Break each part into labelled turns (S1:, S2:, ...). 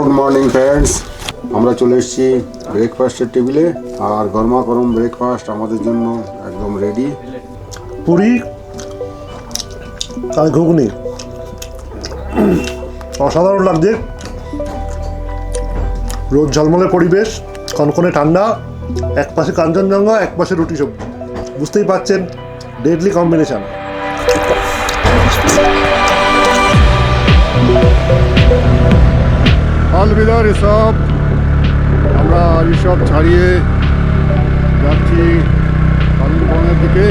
S1: Good morning friends, আমরা চলে এসেছি ব্রেকফাস্টের টেবিলে। আর গরমা গরম ব্রেকফাস্ট আমাদের জন্য একদম রেডি।
S2: পুরি আর ঘুগনি অসাধারণ লাগছে। রোদ ঝলমলে পরিবেশ, কনকনে ঠান্ডা, এক পাশে কাঞ্চনজঙ্ঘা, এক পাশে রুটি সবজি। বুঝতেই পারছেন, ডেডলি কম্বিনেশন।
S1: আলবিদা ঋষভ, আমরা ঋষভ ছাড়িয়ে যাচ্ছি কালিম্পংয়ের দিকে।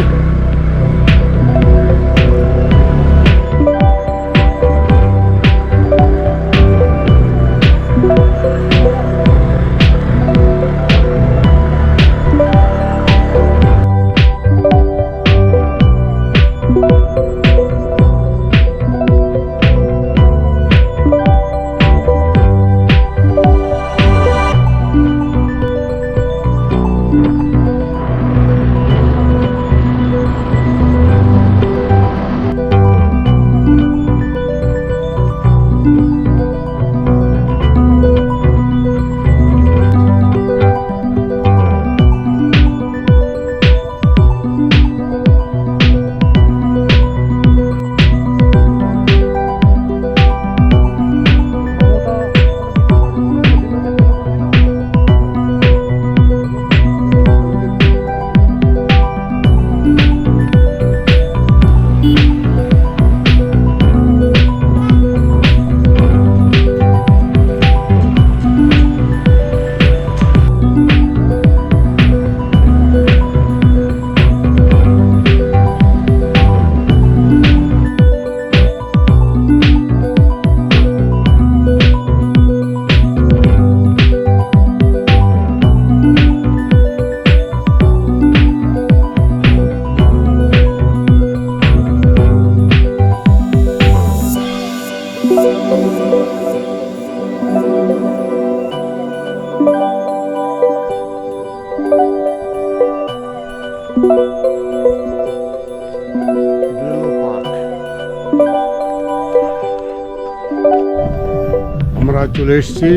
S1: আমরা চলে এসেছি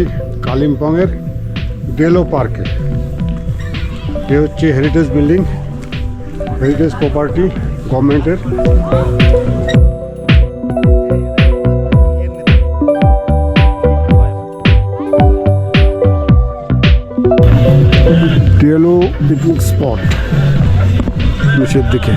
S1: কালিম্পংয়ের গেলো পার্কে। এ হচ্ছে হেরিটেজ বিল্ডিং, হেরিটেজ প্রপার্টি গভর্নমেন্টের। গেলো পিকনিক স্পট নিচের দিকে।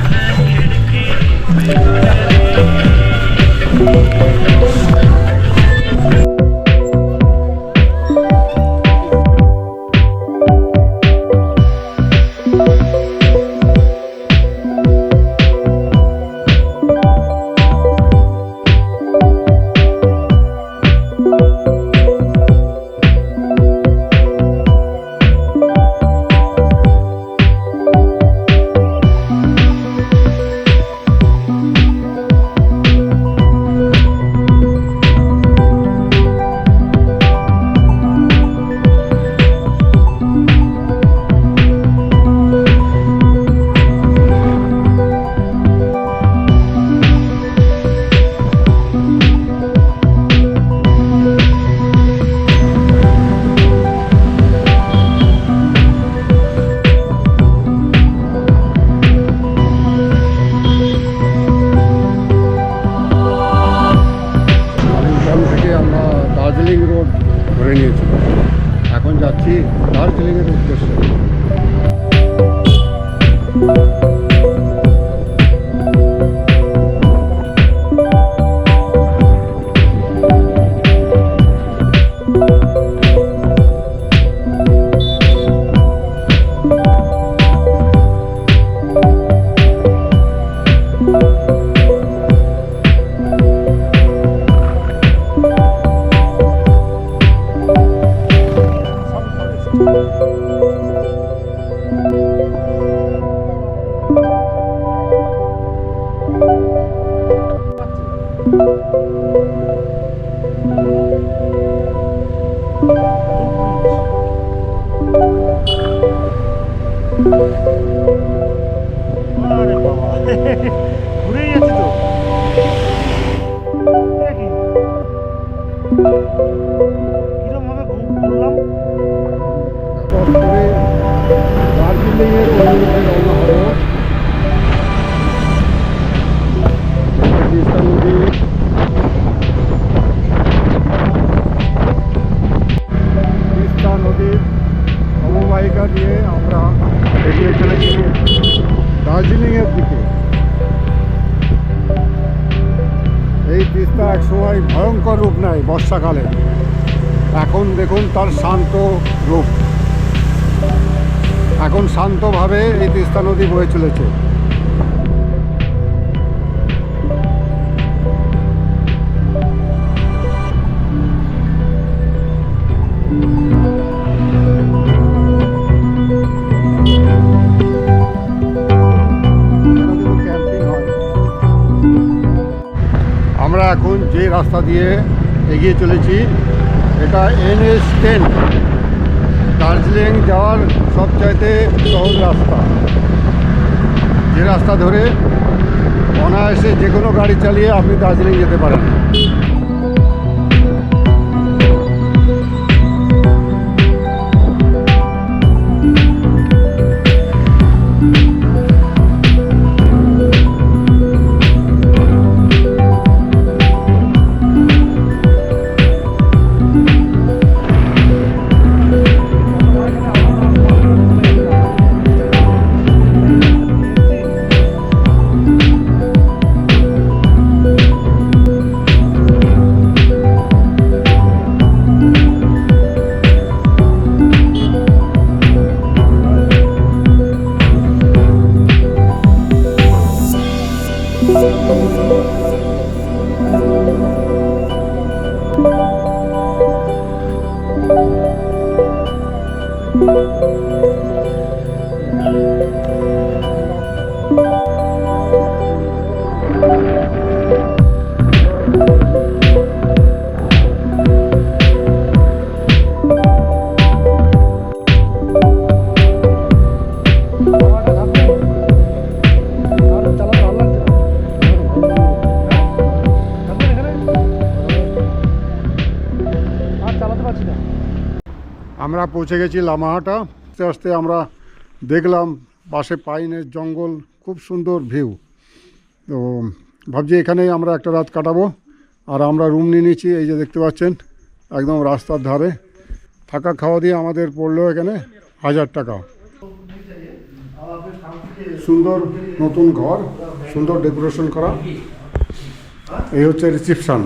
S1: দার্জিলিং রোড ধরে নিয়েছি, এখন যাচ্ছি দার্জিলিংয়ের উদ্দেশ্যে।
S2: ঘুরেই যাচ্ছি তো। কিরম
S1: করে দার্জিলিংয়ের অভিমুখে রওনা হব। তিস্তা নদী, তিস্তা নদীর অববাহিকা দিয়ে আমরা এগিয়ে চলেছি দার্জিলিংয়ের দিকে। এই তিস্তা একসময় ভয়ঙ্কর রূপ নেয় বর্ষাকালে, এখন দেখুন তার শান্ত রূপ। এখন শান্তভাবে এই তিস্তা নদী বয়ে চলেছে। আমরা এখন যে রাস্তা দিয়ে এগিয়ে চলেছি এটা NH10, দার্জিলিং যাওয়ার সবচাইতে সহজ রাস্তা। যে রাস্তা ধরে অনায়াসে যে কোনো গাড়ি চালিয়ে আপনি দার্জিলিং যেতে পারেন। আমরা পৌঁছে গেছি লামাহাটা। আস্তে আস্তে আমরা দেখলাম পাশে পাইনের জঙ্গল, খুব সুন্দর ভিউ। তো ভাবছি এখানেই আমরা একটা রাত কাটাবো। আর আমরা রুম নিয়ে নিয়েছি, এই যে দেখতে পাচ্ছেন একদম রাস্তার ধারে। থাকা খাওয়া দিয়ে আমাদের পড়লো এখানে 1000 টাকা। সুন্দর নতুন ঘর, সুন্দর ডেকোরেশন করা। এই হচ্ছে রিসেপশন।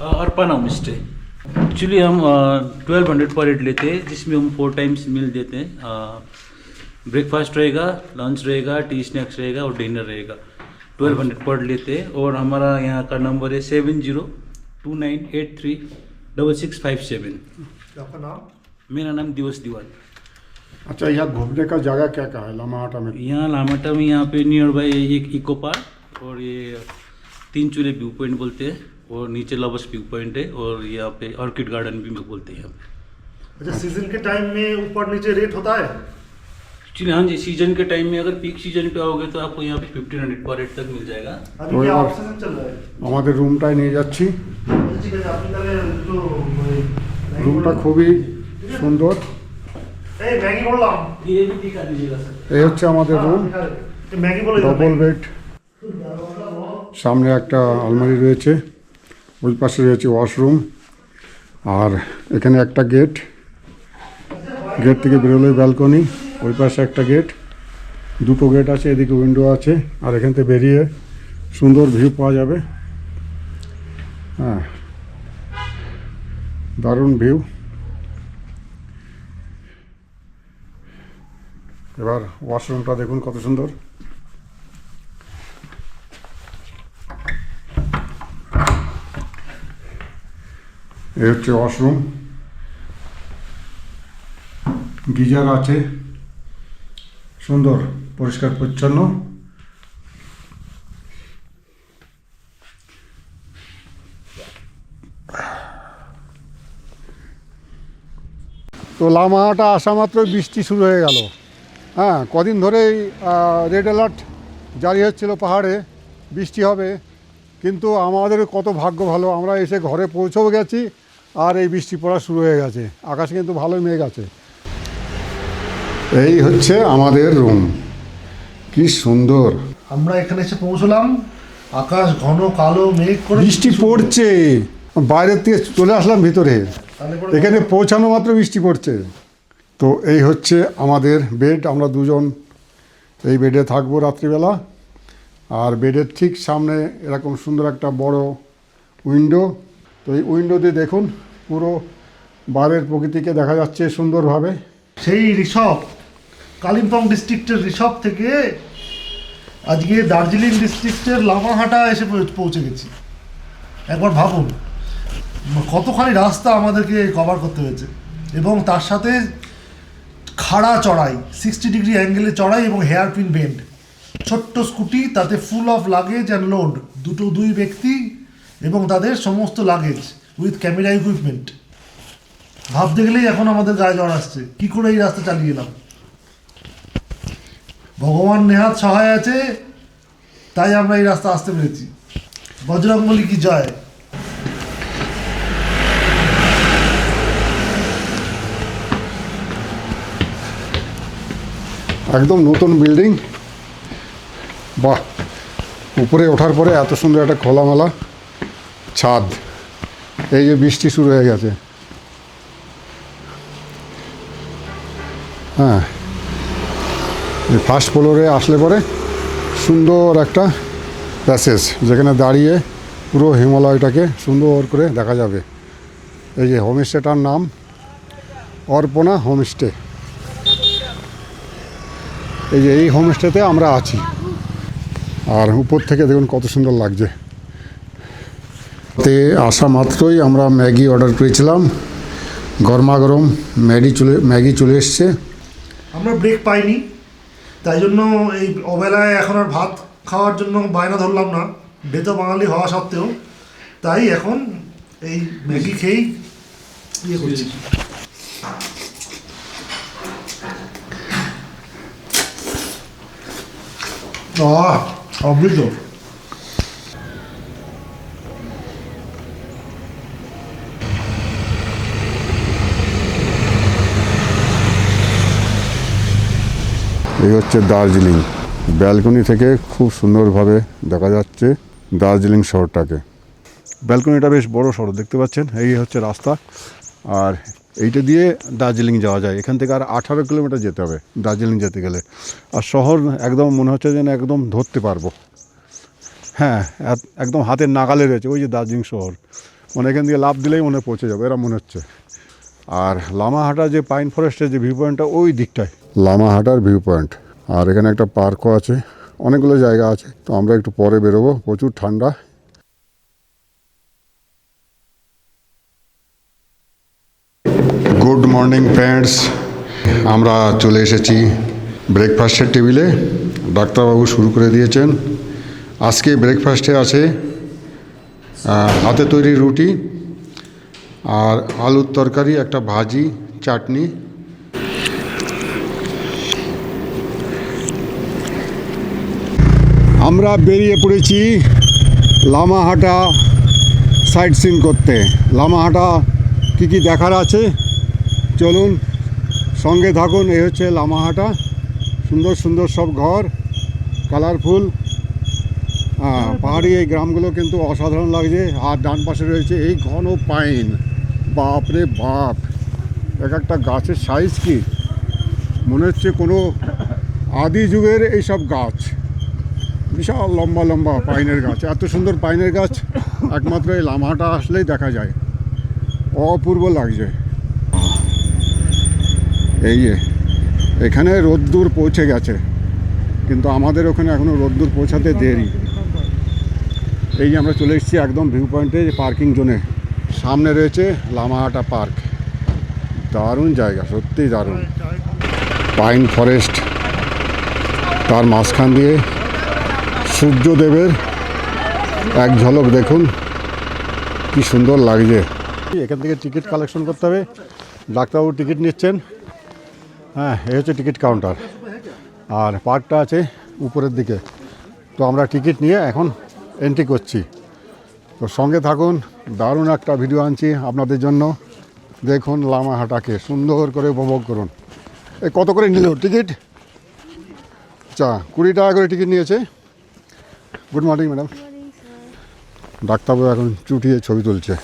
S3: अर्पण होम स्टे एक्चुअली हम 1200 पर हेड लेते हैं, जिसमें हम 4 टाइम्स मील देते हैं। ब्रेकफास्ट रहेगा, लंच रहेगा, टी स्नैक्स रहेगा और डिनर रहेगा। 1200 पर लेते हैं। और हमारा यहाँ का नंबर है 7029836657।
S2: आपका नाम?
S3: मेरा नाम दिवस दीवान।
S1: अच्छा, यहाँ घूमने का जगह क्या क्या है लामाहाटा में?
S3: यहाँ लामाटा में यहाँ पे नियर बाई एक इको पार्क और ये 3 चूल्हे व्यू पॉइंट बोलते हैं, और नीचे लवर्स व्यू पॉइंट है, और यहाँ पे ऑर्किड गार्डन भी बोलते हैं यहाँ पे।
S2: अच्छा, सीजन के टाइम में ऊपर नीचे रेट होता है?
S3: एक्चुअली हाँ जी, सीजन के टाइम में अगर पीक सीजन पे आओगे तो आपको यहाँ पे 1500 पर हेड तक मिल जाएगा।
S2: अभी क्या ऑफ सीजन चल रहा है?
S1: আমাদের রুমটায় নিয়ে যাচ্ছি।
S2: ঠিক আছে, আপনি তাহলে একটু
S1: রুমটা খুবই সুন্দর।
S2: এই ম্যাগি বললাম,
S3: ये भी दिखा दीजिएगा सर।
S1: এই হচ্ছে আমাদের রুম,
S2: ম্যাগি বলে
S1: ডবল বেড। সামনে একটা আলমারি রয়েছে, ওই পাশে রয়েছে ওয়াশরুম। আর এখানে একটা গেট, গেট থেকে বেরোলে ব্যালকনি। ওই পাশে একটা গেট, দুটো গেট আছে, এদিকে উইন্ডো আছে। আর এখান থেকে বেরিয়ে সুন্দর ভিউ পাওয়া যাবে। হ্যাঁ, দারুণ ভিউ। এবার ওয়াশরুমটা দেখুন কত সুন্দর। এই হচ্ছে ওয়াশরুম, গিজার আছে, সুন্দর পরিষ্কার পরিচ্ছন্ন। তো লামাহাটা আসা মাত্রই বৃষ্টি শুরু হয়ে গেল। হ্যাঁ, কদিন ধরেই রেড অ্যালার্ট জারি হচ্ছিল পাহাড়ে বৃষ্টি হবে, কিন্তু আমাদের কত ভাগ্য ভালো, আমরা এসে ঘরে পৌঁছেও গেছি আর এই বৃষ্টি পড়া শুরু হয়ে গেছে। আকাশে কিন্তু ভালোই মেঘ আছে। এই হচ্ছে আমাদের রুম, কি সুন্দর।
S2: আমরা এখানে এসে পৌঁছলাম, আকাশ ঘন কালো মেঘ করে
S1: বৃষ্টি পড়ছে, বাইরের থেকে চলে আসলাম ভিতরে,
S2: তাহলে পরে
S1: এখানে পৌঁছানো মাত্র বৃষ্টি পড়ছে। তো এই হচ্ছে আমাদের বেড, আমরা দুজন এই বেডে থাকবো রাত্রিবেলা। আর বেডের ঠিক সামনে এরকম সুন্দর একটা বড় উইন্ডো। তো এই উইন্ডো দিয়ে দেখুন পুরো বাইরের প্রকৃতিকে দেখা যাচ্ছে সুন্দরভাবে।
S2: সেই ঋষভ, কালিম্পং ডিস্ট্রিক্টের ঋষভ থেকে আজকে দার্জিলিং ডিস্ট্রিক্টের লামাহাটা এসে পৌঁছে গেছি। একবার ভাবুন কতখানি রাস্তা আমাদেরকে কভার করতে হয়েছে, এবং তার সাথে খাড়া চড়াই, 60 ডিগ্রি অ্যাঙ্গেলে চড়াই এবং হেয়ারপিন বেন্ড। ছোট্ট স্কুটি, তাতে full of luggage and load, দুই ব্যক্তি এবং তাদের সমস্ত লাগেজ উইথ ক্যামেরা ইকুইপমেন্ট। ভাবতে গেলেই এখন আমাদের গায়ে জ্বর আসছে, কী করে এই রাস্তা চালিয়ে এলাম। ভগবান নেহাত সহায় আছে, তাই আমরা এই রাস্তা আসতে পেরেছি। বজরংবলী কি জয়।
S1: একদম নতুন বিল্ডিং, বাহ। উপরে ওঠার পরে এত সুন্দর একটা খোলামেলা ছাদ। এই যে বৃষ্টি শুরু হয়ে গেছে, হ্যাঁ। এই ফার্স্ট ফ্লোরে আসলে পরে সুন্দর একটা প্যাসেজ, যেখানে দাঁড়িয়ে পুরো হিমালয়টাকে সুন্দর করে দেখা যাবে। এই যে হোমস্টেটার নাম অর্পণা হোমস্টে। এই যে এই হোমস্টেতে আমরা আছি, আর উপর থেকে দেখুন কত সুন্দর লাগছে। তে আসা মাত্রই আমরা ম্যাগি অর্ডার করেছিলাম, গরমা গরম ম্যাগি চলে এসছে।
S2: আমরা ব্রেক পাইনি, তাই জন্য এই অবেলায় এখন আর ভাত খাওয়ার জন্য বায়না ধরলাম না, বেতো বাঙালি হওয়া সত্ত্বেও। তাই এখন এই ম্যাগি খেয়েই ইয়ে করছি। অমৃত।
S1: এই হচ্ছে দার্জিলিং। ব্যালকনি থেকে খুব সুন্দরভাবে দেখা যাচ্ছে দার্জিলিং শহরটাকে। ব্যালকনিটা বেশ বড় সড়ো, দেখতে পাচ্ছেন। এই হচ্ছে রাস্তা, আর এইটা দিয়ে দার্জিলিং যাওয়া যায়। এখান থেকে আর 18 কিলোমিটার যেতে হবে দার্জিলিং যেতে গেলে। আর শহর একদম মনে হচ্ছে যেন একদম ধরতে পারবো, হ্যাঁ, একদম হাতের নাগালে রয়েছে। ওই যে দার্জিলিং শহর, মানে এখান দিয়ে লাফ দিলেই মনে পৌঁছে যাবে, এরা মনে হচ্ছে। আর লামাহাটা যে পাইন ফরেস্টের যে ভিউ পয়েন্টটা, ওই দিকটায় লামাহাটার ভিউ পয়েন্ট। আর এখানে একটা পার্কও আছে, অনেকগুলো জায়গা আছে। তো আমরা একটু পরে বেরোবো, প্রচুর ঠান্ডা। গুড মর্নিং ফ্রেন্ডস, আমরা চলে এসেছি ব্রেকফাস্টের টেবিলে। ডাক্তারবাবু শুরু করে দিয়েছেন। আজকে ব্রেকফাস্টে আছে হাতে তৈরি রুটি আর আলুর তরকারি, একটা ভাজি, চাটনি। আমরা বেরিয়ে পড়েছি লামাহাটা সাইট সিন করতে। লামাহাটা কী কী দেখার আছে চলুন সঙ্গে থাকুন। এই হচ্ছে লামাহাটা, সুন্দর সুন্দর সব ঘর, কালারফুল। পাহাড়ি এই গ্রামগুলো কিন্তু অসাধারণ লাগছে। আর ডান পাশে রয়েছে এই ঘন পাইন, বাপ রে বাপ, এক একটা গাছের সাইজ কি মনে হচ্ছে কোনো আদি যুগের এইসব গাছ। বিশাল লম্বা লম্বা পাইনের গাছ, এত সুন্দর পাইনের গাছ একমাত্র এই লামাহাটা আসলেই দেখা যায়, অপূর্ব লাগছে। এই যে এখানে রোদ্দুর পৌঁছে গেছে, কিন্তু আমাদের ওখানে এখনও রোদ্দুর পৌঁছাতে দেরি। এই যে আমরা চলে এসেছি একদম ভিউ পয়েন্টে, পার্কিং জোনে। সামনে রয়েছে লামাহাটা পার্ক, দারুণ জায়গা, সত্যিই দারুণ। পাইন ফরেস্ট, তার মাঝখান দিয়ে সূর্যদেবের এক ঝলক দেখুন, কি সুন্দর লাগছে। এখান থেকে টিকিট কালেকশন করতে হবে, ডাক্তারবাবু টিকিট নিচ্ছেন। হ্যাঁ, এই হচ্ছে টিকিট কাউন্টার, আর পার্কটা আছে উপরের দিকে। তো আমরা টিকিট নিয়ে এখন এন্ট্রি করছি। তো সঙ্গে থাকুন, দারুণ একটা ভিডিও আনছি আপনাদের জন্য। দেখুন লামাহাটাকে সুন্দর করে উপভোগ করুন। এ কত করে নিল টিকিট? আচ্ছা 20 টাকা করে টিকিট নিয়েছে। Good morning madam. ডাক্তারবাবু এখন চুটিয়ে ছবি তুলছে।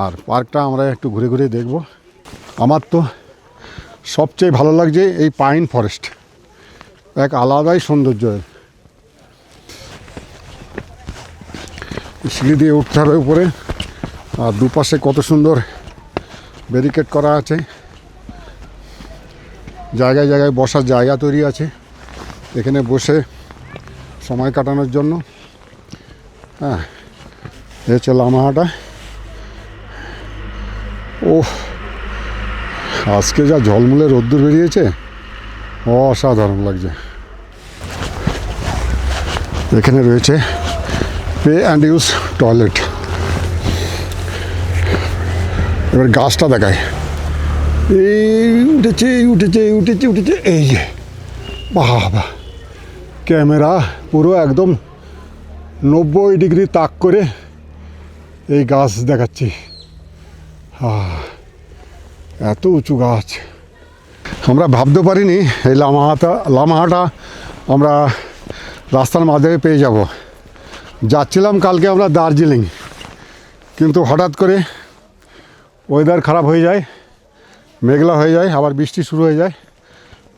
S1: আর পার্কটা আমরা একটু ঘুরে ঘুরে দেখব। আমার তো সবচেয়ে ভালো লাগছে এই পাইন ফরেস্ট, এক আলাদাই সৌন্দর্য। সিঁড়ি দিয়ে উঠতে হবে উপরে, আর দুপাশে কত সুন্দর ব্যারিকেড করা আছে, জায়গায় জায়গায় বসার জায়গা তৈরি আছে, এখানে বসে সময় কাটানোর জন্য। হ্যাঁ, এ হচ্ছে লামাহাটা। ও আজকে যা ঝলমলে রোদ্দুর বেরিয়েছে, অসাধারণ লাগছে। এখানে রয়েছে পে অ্যান্ড ইউজ টয়লেট। এবার গাছটা দেখায়, এই উঠেছে উঠেছে উঠেছে উঠেছে, এই যে বাবা, ক্যামেরা পুরো একদম 90 ডিগ্রি তাক করে এই গাছ দেখাচ্ছি। এত উঁচু গাছ আমরা ভাবতে পারিনি এই লামাহাটা আমরা রাস্তার মাঝে পেয়ে যাব। যাচ্ছিলাম কালকে আমরা দার্জিলিং, কিন্তু হঠাৎ করে ওয়েদার খারাপ হয়ে যায়, মেঘলা হয়ে যায়, আবার বৃষ্টি শুরু হয়ে যায়,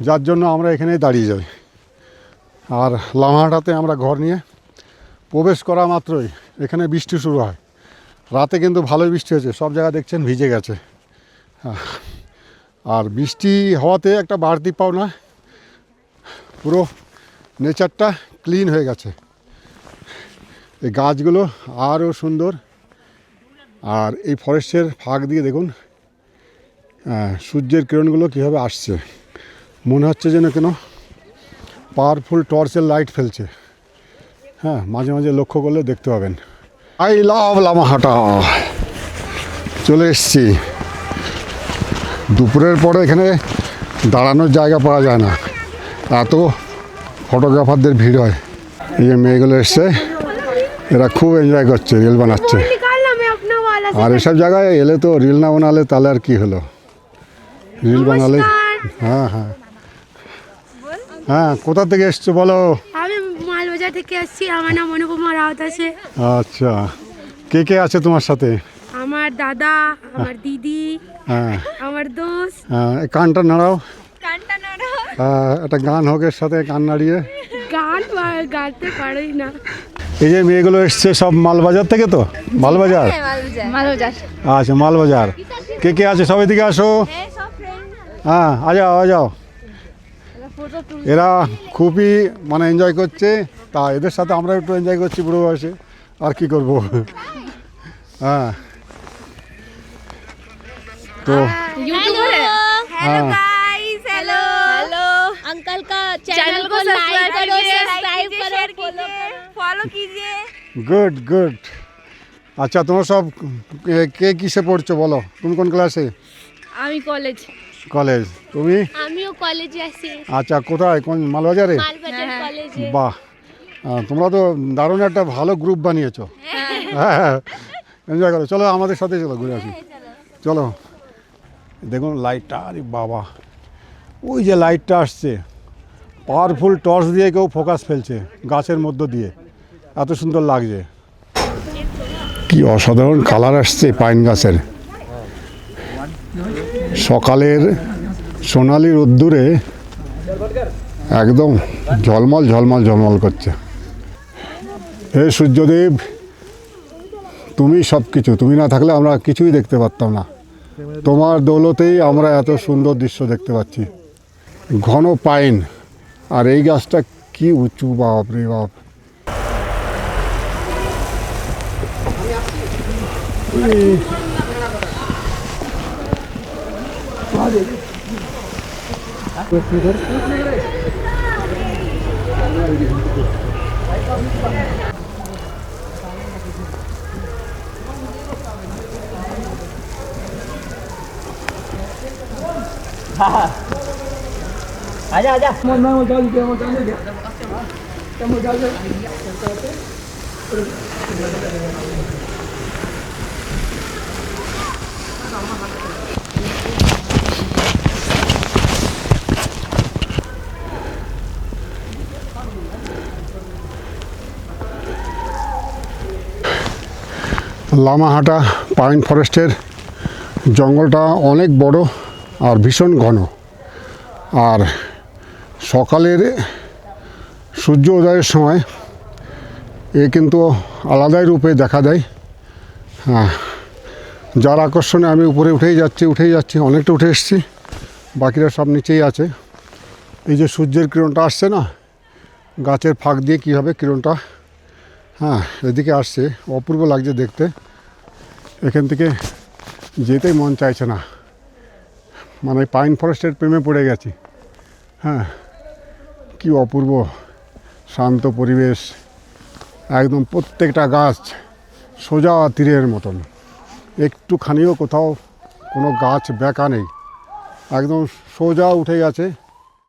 S1: যার জন্য আমরা এখানেই দাঁড়িয়ে যাই। আর লামাহাটাতে আমরা ঘর নিয়ে প্রবেশ করা মাত্রই এখানে বৃষ্টি শুরু হয়। রাতে কিন্তু ভালোই বৃষ্টি হয়েছে, সব জায়গা দেখছেন ভিজে গেছে। আর বৃষ্টি হওয়াতে একটা বাড়তি পাওনা, পুরো নেচারটা ক্লিন হয়ে গেছে। এই গাছগুলো আরও সুন্দর। আর এই ফরেস্টের ফাঁক দিয়ে দেখুন সূর্যের কিরণগুলো কীভাবে আসছে, মনে হচ্ছে যেন কেন পাওয়ারফুল টর্চের লাইট ফেলছে। হ্যাঁ, মাঝে মাঝে লক্ষ্য করলে দেখতে পাবেন। I love Lamahatta. চলে এসছি। দুপুরের পরে এখানে দাঁড়ানোর জায়গা পাওয়া যায় না, এত ফটোগ্রাফারদের ভিড় হয়। এই যে মেয়েগুলো এসছে, এরা খুব এনজয় করছে, রিল বানাচ্ছে। আর এসব জায়গায় এলে তো রিল না বানালে তাহলে আর কি হলো, রিল বানালে। হ্যাঁ হ্যাঁ হ্যাঁ, কোথা থেকে এসছো বলো?
S4: আমি মালবাজার থেকে আসছি, আমার নাম অনুপমা রাউত আছে।
S1: আচ্ছা, কে কে আছে তোমার সাথে?
S4: আমার দাদা, আমার দিদি,
S1: হ্যাঁ
S4: আমার দোস্ত।
S1: হ্যাঁ, কানটা নাড়াও, একটা গান হোক এর সাথে, কান নাড়িয়ে।
S4: গান গাইতে পারি না।
S1: এই যে মেয়েগুলো এসছে সব মালবাজার থেকে, তো মালবাজার।
S4: মালবাজার।
S1: আচ্ছা, মালবাজার। কে কে আছে সবাই দিকে আসো। হ্যাঁ, আ যাও। এরা খুবই মানে এনজয় করছে, তা এদের সাথে আমরা একটু এনজয় করছি বুড়ো বয়সে, আর কি করব। হ্যাঁ, তো
S4: हेलो गाइस, हेलो अंकल का चैनल को लाइक करो, सब्सक्राइब करो, फॉलो कीजिए।
S1: Good good. আচ্ছা, তোমরা সব কে কিসে পড়ছো বলো? তুমি কোন ক্লাসে?
S4: আমি কলেজ।
S1: কলেজ। তুমি?
S4: আমিও কলেজে আছি।
S1: আচ্ছা, কোথায়, কোন মালবাজারে?
S4: মালবাজার কলেজে।
S1: বাহ, তোমরা তো দারুণ একটা ভালো গ্রুপ বানিয়েছো। হ্যাঁ, এনজয় করো। চলো আমাদের সাথে চলো, ঘুরে আসি। চলো। দেখুন লাইটটা, আরে বাবা, ওই যে লাইটটা আসছে, পাওয়ারফুল টর্চ দিয়ে কেউ ফোকাস ফেলছে গাছের মধ্য দিয়ে, এত সুন্দর লাগছে। কি অসাধারণ কালার আসছে পাইন গাছের। সকালের সোনালি রোদ্দুরে একদম ঝলমল ঝলমল ঝলমল করছে। হে সূর্যদেব, তুমি সব কিছু, তুমি না থাকলে আমরা কিছুই দেখতে পারতাম না। তোমার দৌলতেই আমরা এত সুন্দর দৃশ্য দেখতে পাচ্ছি। ঘন পাইন, আর এই গাছটা কি উঁচু, বাপ রে বাপ।
S5: आजा आजा
S1: লামাহাটা পাইন ফরেস্টের জঙ্গলটা অনেক বড় আর ভীষণ ঘন। আর সকালের সূর্য উদয়ের সময় এ কিন্তু আলাদাই রূপে দেখা দেয়। হ্যাঁ, যার আকর্ষণে আমি উপরে উঠেই যাচ্ছি, অনেকটা উঠে এসেছি, বাকিরা সব নিচেই আছে। এই যে সূর্যের কিরণটা আসছে না, গাছের ফাঁক দিয়ে কীভাবে কিরণটা এদিকে আসছে, অপূর্ব লাগছে দেখতে। এখান থেকে যেতেই মন চাইছে না, মানে পাইন ফরেস্টের প্রেমে পড়ে গেছি। কি অপূর্ব শান্ত পরিবেশ, একদম প্রত্যেকটা গাছ সোজা তীরের মতন, একটুখানিও কোথাও কোনো গাছ বেঁকা নেই, একদম সোজা উঠে গেছে।